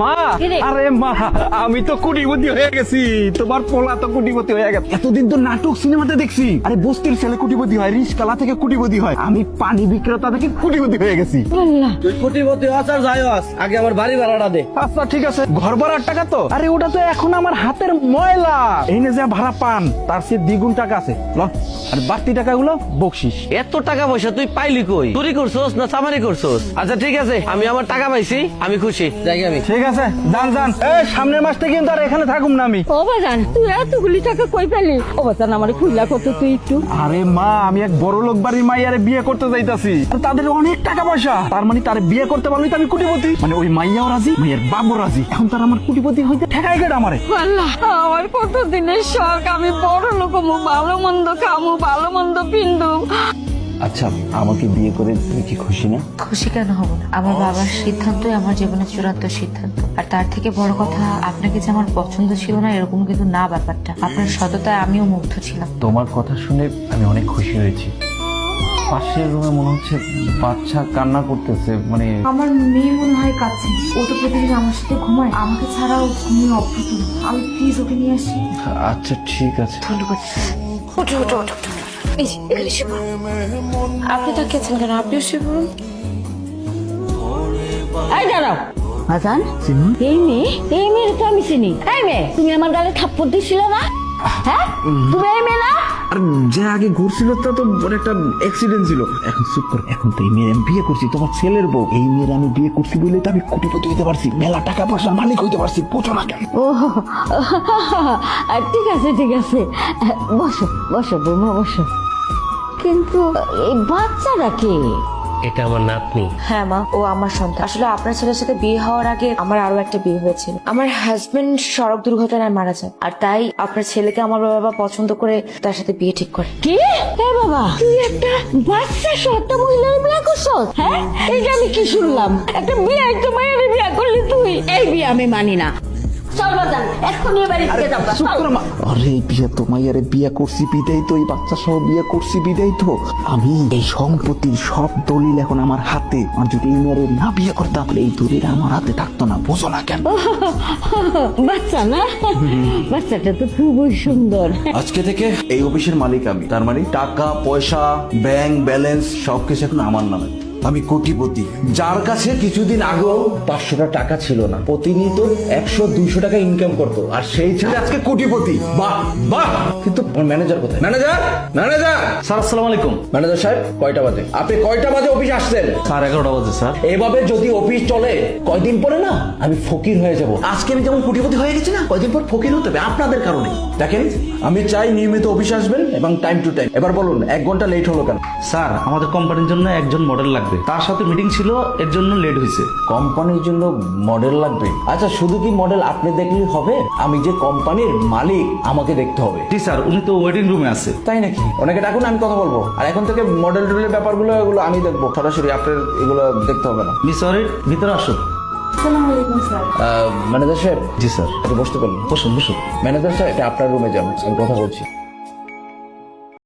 মা, আরে মা, আমি তো কোটিপতি হয়ে গেছি। তোমার পোলা তো কোটিপতি হয়ে গেছে। এতদিন তো নাটক সিনেমাতে দেখছি, আরে বস্তির ছেলে কোটিপতি হয়, রিস্কালা থেকে কোটিপতি হয়, আমি পানি বিক্রেতা থেকে কোটিপতি হয়ে গেছি। তুই কোটিপতি হস আর যাই হস, আগে আমার বাড়ি ভাড়াটা দে। আচ্ছা ঠিক আছে, ঘর ভাড়ার টাকা তো, আরে ওটা তো এখন আমার হাতের ময়লা, এনে যা ভাড়া পান তার চেয়ে দ্বিগুণ টাকা আছে। ল, আর বাড়তি টাকাগুলো বকশিস। এত টাকা পয়সা তুই পাইলি কই? চুরি করছস না চামারি করছস? আচ্ছা ঠিক আছে, আমি আমার টাকা পাইছি, আমি খুশি, যাই আমি। ঠিক আছে, যান যান। এই সামনের মাস থেকে কিন্তু আর এখানে থাকুম না আমি। ও বাজান, তুই এতগুলি টাকা কই পেলি? ও বাজান, আমার খুইলা কত তুই একটু। আরে মা, আমি এক বড় লোক বাড়ির মাইয়ারে বিয়ে করতে যাইতাছি, আর তাদের অনেক টাকা পয়সা, তার মানে তার বিয়ে করতে পারলেই তো আমি কোটিপতি। মানে ওই মাইয়াও রাজি, মাইয়ের বাবু রাজি, এখন তার আমার কোটিপতি হইতে ঠেকাই গেট আমারে। আল্লাহ, আমার কত দিনের শখ, আমি বড় লোক হমু, ভালো মন্দ খামু, ভালো মন্দ পিন্দু। আচ্ছা, আমাকে বিয়ে করে তুমি কি খুশি না? খুশি কেন হব না? আমার বাবার সিদ্ধান্তই আমার জীবনের চূড়ান্ত সিদ্ধান্ত। আর তার থেকে বড় কথা, আপনাকে যে আমার পছন্দ ছিল না এরকম কিন্তু না ব্যাপারটা। আপনার সততায় আমিও মুগ্ধ ছিলাম। তোমার কথা শুনে আমি অনেক খুশি হয়েছি। পাশের রুমে মনে হচ্ছে বাচ্চা কান্না করতেছে, মানে আমার মেয়ে মনে হয় কাছে। ও তো প্রতিদিন আমার সাথে ঘুমায়, আমাকে ছাড়াও ঘুমিয়ে অভ্যস্ত না। আমি প্লিজ ওকে নিয়ে আসি। আচ্ছা ঠিক আছে। ধন্যবাদ। ওঠো ওঠো ওঠো। এই যে, এখানে শুয়ে পড়ুন। আপনি তাকিয়েছেন কেন? আপনিও শুয়ে পড়ুন। এই দাঁড়াও বাজান, এই মেয়ের তো আমি চিনি। এই মেয়ে, তুমি আমার গালে থাপ্পড় দিছিলে না? হ্যাঁ, তুমি এই মেয়ে না? আর যে আগে ঘুরছিল তা তো ওর একটা অ্যাক্সিডেন্ট ছিল। এখন চুপ কর, এখন তো এই মেয়ের আমি বিয়ে করছি, তোমার ছেলের বউ। এই মেয়ের আমি বিয়ে করছি বলে তো আমি কোটিপতি হইতে পারছি, মেলা টাকা পয়সার মালিক হইতে পারছি। বোঝো না কেন? ও ঠিক আছে ঠিক আছে, বসো বসো বৌমা বসো। কিন্তু এই বাচ্চাটা কে? এটা আমার নাতনি। হ্যাঁ মা, ও আমার সন্তান। আসলে আপনার ছেলের সাথে বিয়ে হওয়ার আগে আমার আরো একটা বিয়ে হয়েছিল। আমার হাজবেন্ড সড়ক দুর্ঘটনায় মারা যায়, আর তাই আপনার ছেলেকে আমার বাবা পছন্দ করে তার সাথে বিয়ে ঠিক করে। কি? হে বাবা, তুই একটা বাচ্চা সহ একটা মহিলার বিয়ে করছস? হ্যাঁ, এইটা আমি কি শুনলাম? একটা বিয়ে তো মায়ের বিয়ে করলি তুই? এই বিয়ে আমি মানি না। চল বাজান, এক্ষুনি বাড়ি থেকে যাবো। চুপ করো মা। আরে বিয়ে তো মাইয়ারে বিয়ে করছি বিদায় তো, এই বাচ্চা সহ বিয়ে করছি বিদায় তো, আমি এই সম্পত্তির সব দলিল এখন আমার হাতে। আর যদি এই মেয়েরে না বিয়ে করতাম তাহলে এই দলিল আমার হাতে থাকতো না। বোঝো না কেন? বাচ্চা না? বাচ্চাটা তো খুবই সুন্দর। আজকে থেকে এই অফিসের মালিক আমি, তার মানে টাকা পয়সা ব্যাংক ব্যালেন্স সবকিছু এখন আমার নামে। আমি কোটিপতি, যার কাছে কিছুদিন আগেও 500 টাকা ছিল না, প্রতিনিয়ত 100-200 টাকা ইনকাম করতো, আর সেই ছেলে আজকে কোটিপতি। বাহ বাহ। কিন্তু ম্যানেজার কোথায়? ম্যানেজার, ম্যানেজার স্যার আসসালামু আলাইকুম। ম্যানেজার সাহেব, কয়টা বাজে? আপনি কয়টা বাজে অফিস আসছেন? স্যার 11টা বাজে স্যার। এভাবে যদি অফিস চলে কয়দিন পরে না আমি ফকির হয়ে যাব। আজকে আমি যেমন কোটিপতি হয়ে গেছি না, কয়দিন পর ফকির হতে হবে আপনাদের কারণে। দেখেন, আমি চাই নিয়মিত অফিস আসবেন এবং টাইম টু টাইম। এবার বলুন, 1 ঘন্টা লেট হলো কেন? স্যার আমাদের কোম্পানির জন্য একজন মডেল লাগবে, তার সাথে মিটিং ছিল, এর জন্য লেট হয়েছে। কোম্পানির জন্য মডেল লাগবে? আচ্ছা, শুধু কি মডেল আপনি দেখলেই হবে? আমি যে কোম্পানির মালিক, আমাকে দেখতে হবে। জি স্যার, উনি তো ওয়েটিং রুমে আছে। তাই নাকি? ওনাকে ডাকুন, আমি কথা বলবো। আর এখন থেকে মডেল টডেলের ব্যাপারগুলো এগুলো আমি দেখবো, সরাসরি আপনার এগুলো দেখতে হবে না। মিস সরি, ভিতরে আসুন। আসসালামু আলাইকুম স্যার। ম্যানেজার সাহেব, জি স্যার। একটু বসতে পারবেন? বসুন বসুন। ম্যানেজার সাহেব, এটা আপনার রুমে যান, আমি কথা বলছি।